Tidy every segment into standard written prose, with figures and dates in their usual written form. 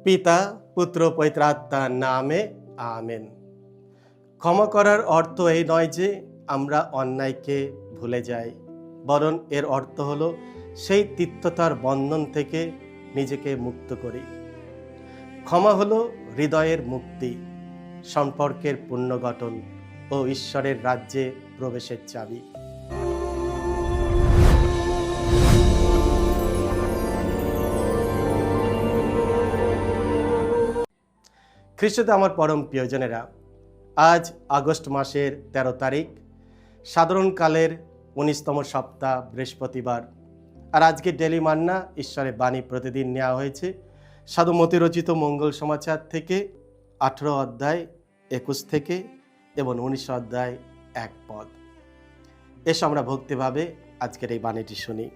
পিতা পুত্র পবিত্র আত্মার নামে আমেন। ক্ষমা করার অর্থ এই নয় যে আমরা অন্যায়কে ভুলে যাই, বরং এর অর্থ হলো সেই তিক্ততার বন্ধন থেকে নিজেকে মুক্ত করি। ক্ষমা হলো হৃদয়ের মুক্তি, সম্পর্কের পুনর্গঠন ও ঈশ্বরের রাজ্যে প্রবেশের চাবি। খ্রিস্টতে আমার পরম প্রিয়জনেরা, আজ আগস্ট মাসের 13 তারিখ, সাধারণকালের 19তম সপ্তাহ, বৃহস্পতিবার। আর আজকে ডেলি মান্না ঈশ্বরের বাণী প্রতিদিন নেওয়া হয়েছে সাধু মতি রচিত মঙ্গল সমাচার থেকে 18 অধ্যায় 21 থেকে এবং 19 অধ্যায় 1 পদ। এসো আমরা ভক্তিভাবে আজকের এই বাণীটি শুনি।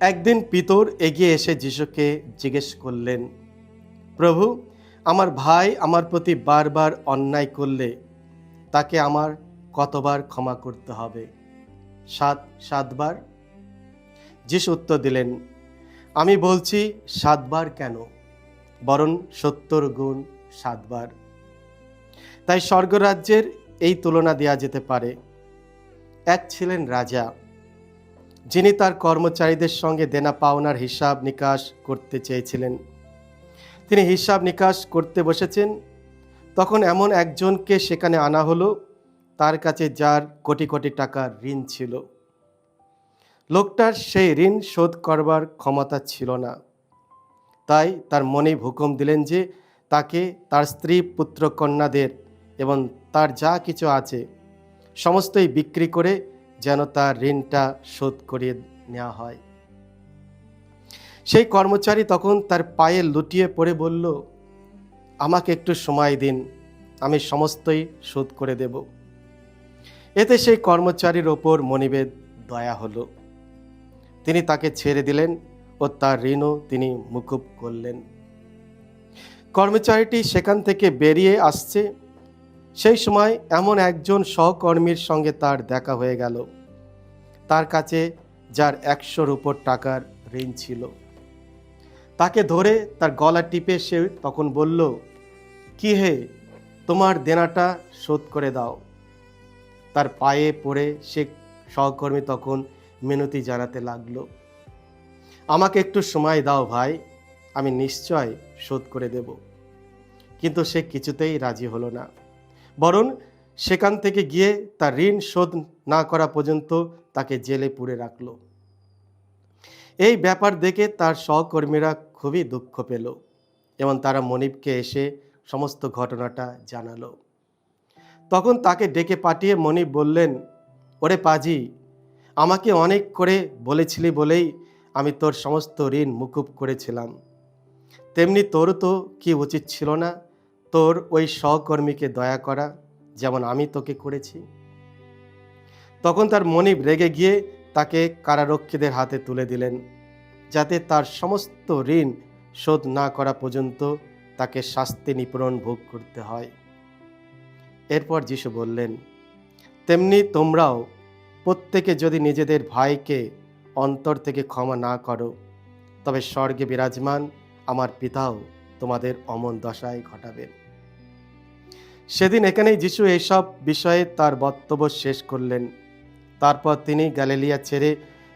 একদিন পিতর এগিয়ে এসে যিশুকে জিজ্ঞেস করলেন, প্রভু, আমার ভাই আমার প্রতি বারবার অন্যায় করলে তাকে আমার কতবার ক্ষমা করতে হবে? 7 বার? যিশু উত্তর দিলেন, আমি বলছি 7 বার কেন, বরং 70 গুণ 7 বার। তাই স্বর্গরাজ্যের এই তুলনা দেওয়া যেতে পারে। এক ছিলেন রাজা, যিনি তার কর্মচারীদের সঙ্গে দেনা পাওনার হিসাব নিকাশ করতে চেয়েছিলেন। তিনি হিসাব নিকাশ করতে বসেছেন, তখন এমন একজনকে সেখানে আনা হলো, তার কাছে যার কোটি কোটি টাকার ঋণ ছিল। লোকটার সেই ঋণ শোধ করবার ক্ষমতা ছিল না। তাই তার মনে হুকুম দিলেন যে তাকে, তার স্ত্রী, পুত্র কন্যাদের এবং তার যা কিছু আছে সমস্তই বিক্রি করে যেন তার ঋণটা শোধ করিয়ে নেওয়া হয়। সেই কর্মচারী তখন তার পায়ে লুটিয়ে পড়ে বলল, আমাকে একটু সময় দিন, আমি সমস্তই শোধ করে দেব। এতে সেই কর্মচারীর ওপর মনিবের দয়া হলো। তিনি তাকে ছেড়ে দিলেন ও তার ঋণও তিনি মুকুব করলেন। কর্মচারীটি সেখান থেকে বেরিয়ে আসছে, সেই সময় এমন একজন সহকর্মীর সঙ্গে তার দেখা হয়ে গেল, তার কাছে যার 100 উপর টাকার ঋণ ছিল। তাকে ধরে তার গলা টিপে সে তখন বলল, কি হে, তোমার দেনাটা শোধ করে দাও। তার পায়ে পড়ে সে সহকর্মী তখন মিনতি জানাতে লাগলো, আমাকে একটু সময় দাও ভাই, আমি নিশ্চয় শোধ করে দেব। কিন্তু সে কিছুতেই রাজি হলো না, বরং সেখান থেকে গিয়ে তার ঋণ শোধ না করা পর্যন্ত তাকে জেলে পুরে রাখলো। এই ব্যাপার দেখে তার সহকর্মীরা খুবই দুঃখ পেল এবং তারা মনিবকে এসে সমস্ত ঘটনাটা জানালো। তখন তাকে ডেকে পাঠিয়ে মনিব বললেন, ওরে পাজি, আমাকে অনেক করে বলেছিলি বলেই আমি তোর সমস্ত ঋণ মুকুব করেছিলাম। তেমনি তোরও তো কি উচিত ছিল না তোর ওই সহকর্মীকে দয়া করা, যেমন আমি তোকে করেছি? তখন তার মনিব রেগে গিয়ে তাকে কারারক্ষীদের হাতে তুলে দিলেন, যাতে তার সমস্ত ঋণ শোধ না করা পর্যন্ত তাকে শাস্তি নিপীড়ন ভোগ করতে হয়। এরপর যিশু বললেন, তেমনি তোমরাও প্রত্যেকে যদি নিজেদের ভাইকে অন্তর থেকে ক্ষমা না করো, তবে স্বর্গে বিরাজমান আমার পিতাও তোমাদের অমন দশায় ঘটাবেন। সেদিন এখানেই যিশু এইসব বিষয়ে তার বক্তব্য শেষ করলেন। তারপর তিনি গ্যালিলিয়া ছেড়ে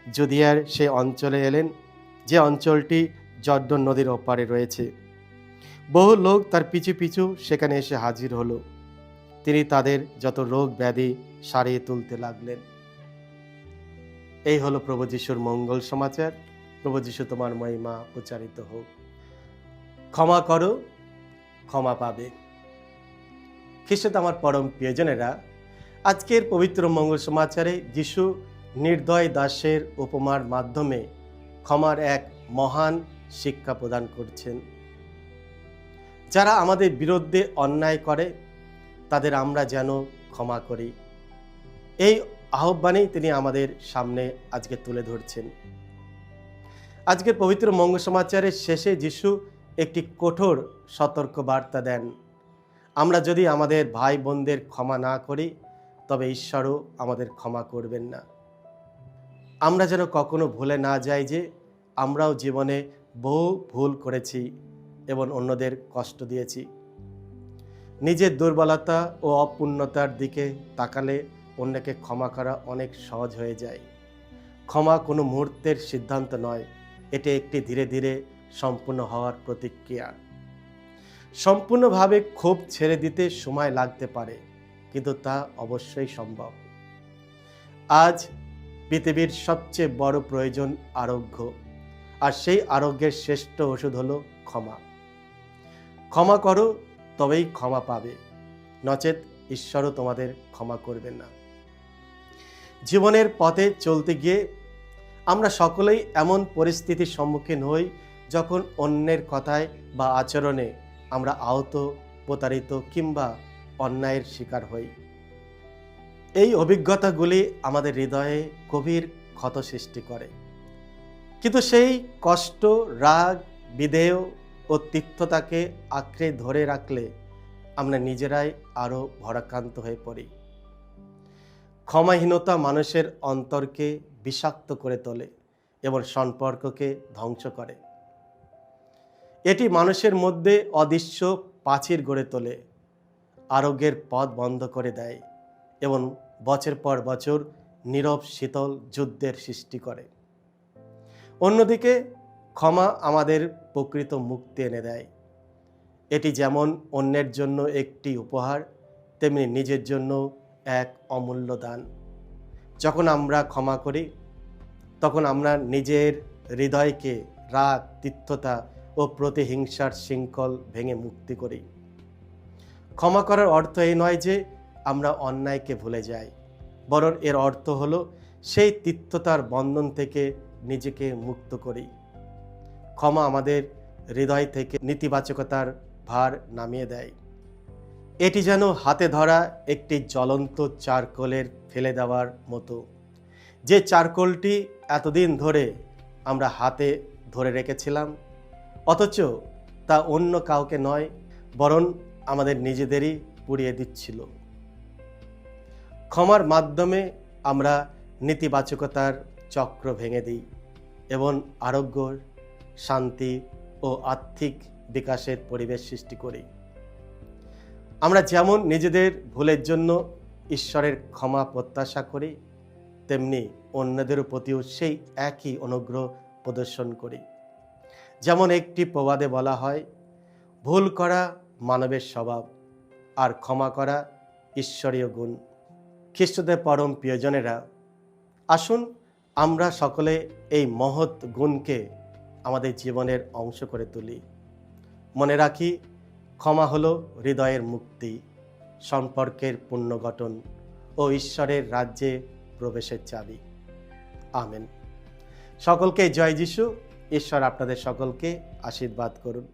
জুদিয়ার সে অঞ্চলে এলেন, যে অঞ্চলটি জর্দন নদীর ওপারে রয়েছে। বহু লোক তার পিছু পিছু সেখানে এসে হাজির হলো। তিনি তাদের যত রোগ ব্যাধি সারিয়ে তুলতে লাগলেন। এই হলো প্রভু যিশুর মঙ্গল সমাচার। প্রভু যিশু তোমার মহিমা প্রচারিত হোক। ক্ষমা করো, ক্ষমা পাবে। খ্রিস্টতে আমার পরম প্রিয়জনেরা, আজকের পবিত্র মঙ্গল সমাচারে যিশু নির্দয় দাসের উপমার মাধ্যমে ক্ষমার এক মহান শিক্ষা প্রদান করছেন। যারা আমাদের বিরুদ্ধে অন্যায় করে তাদের আমরা যেন ক্ষমা করি, এই আহ্বানেই তিনি আমাদের সামনে আজকে তুলে ধরছেন। আজকের পবিত্র মঙ্গল সমাচারের শেষে যিশু একটি কঠোর সতর্ক বার্তা দেন। আমরা যদি আমাদের ভাই বোনদের ক্ষমা না করি, তবে ঈশ্বরও আমাদের ক্ষমা করবেন না। আমরা যেন কখনো ভুলে না যাই যে আমরাও জীবনে বহু ভুল করেছি এবং অন্যদের কষ্ট দিয়েছি। নিজের দুর্বলতা ও অপূর্ণতার দিকে তাকালে অন্যকে ক্ষমা করা অনেক সহজ হয়ে যায়। ক্ষমা কোনো মুহূর্তের সিদ্ধান্ত নয়, এটি একটি ধীরে ধীরে সম্পূর্ণ হওয়ার প্রতিক্রিয়া। সম্পূর্ণভাবে ক্ষোভ ছেড়ে দিতে সময় লাগতে পারে, কিন্তু তা অবশ্যই সম্ভব। আজ পৃথিবীর সবচেয়ে বড় প্রয়োজন আরোগ্য, আর সেই আরোগ্যের শ্রেষ্ঠ ওষুধ হলো ক্ষমা। ক্ষমা করো, তবেই ক্ষমা পাবে, নচেত ঈশ্বরও তোমাদের ক্ষমা করবেন না। জীবনের পথে চলতে গিয়ে আমরা সকলেই এমন পরিস্থিতির সম্মুখীন হই যখন অন্যের কথায় বা আচরণে আমরা আহত, প্রতারিত কিংবা অন্যায়ের শিকার হই। এই অভিজ্ঞতাগুলি আমাদের হৃদয়ে গভীর ক্ষত সৃষ্টি করে, কিন্তু সেই কষ্ট, রাগ, বিদেয় ও তিক্ততাকে আঁকড়ে ধরে রাখলে আমরা নিজেরাই আরও ভারাক্রান্ত হয়ে পড়ি। ক্ষমাহীনতা মানুষের অন্তরকে বিষাক্ত করে তোলে এবং সম্পর্ককে ধ্বংস করে। এটি মানুষের মধ্যে অদৃশ্য প্রাচীর গড়ে তোলে, আরোগ্যের পথ বন্ধ করে দেয় এবং বছর পর বছর নীরব শীতল যুদ্ধের সৃষ্টি করে। অন্যদিকে ক্ষমা আমাদের প্রকৃত মুক্তি এনে দেয়। এটি যেমন অন্যের জন্য একটি উপহার, তেমনি নিজের জন্য এক অমূল্য দান। যখন আমরা ক্ষমা করি, তখন আমরা নিজের হৃদয়কে রাগ, তিক্ততা ও প্রতিহিংসার শৃঙ্খল ভেঙে মুক্তি করি। ক্ষমা করার অর্থ এই নয় যে আমরা অন্যায়কে ভুলে যাই, বরং এর অর্থ হলো সেই তিক্ততার বন্ধন থেকে নিজেকে মুক্ত করি। ক্ষমা আমাদের হৃদয় থেকে নেতিবাচকতার ভার নামিয়ে দেয়। এটি যেন হাতে ধরা একটি জ্বলন্ত চারকোলের ফেলে দেওয়ার মতো, যে চারকোলটি এতদিন ধরে আমরা হাতে ধরে রেখেছিলাম, অথচ তা অন্য কাউকে নয়, বরং আমাদের নিজেদেরই পুড়িয়ে দিচ্ছিল। ক্ষমার মাধ্যমে আমরা নেতিবাচকতার চক্র ভেঙে দিই এবং আরোগ্য, শান্তি ও আর্থিক বিকাশের পরিবেশ সৃষ্টি করি। আমরা যেমন নিজেদের ভুলের জন্য ঈশ্বরের ক্ষমা প্রত্যাশা করি, তেমনি অন্যদের প্রতিও সেই একই অনুগ্রহ প্রদর্শন করি। যেমন একটি প্রবাদে বলা হয়, ভুল করা মানবের স্বভাব, আর ক্ষমা করা ঈশ্বরীয় গুণ। খ্রিস্টদের পরম প্রিয়জনেরা, আসুন আমরা সকলে এই মহৎ গুণকে আমাদের জীবনের অংশ করে তুলি। মনে রাখি, ক্ষমা হলো হৃদয়ের মুক্তি, সম্পর্কের পুনর্গঠন ও ঈশ্বরের রাজ্যে প্রবেশের চাবি। আমেন। সকলকে জয় যিশু। ঈশ্বর আপনাদের সকলকে আশীর্বাদ করুন।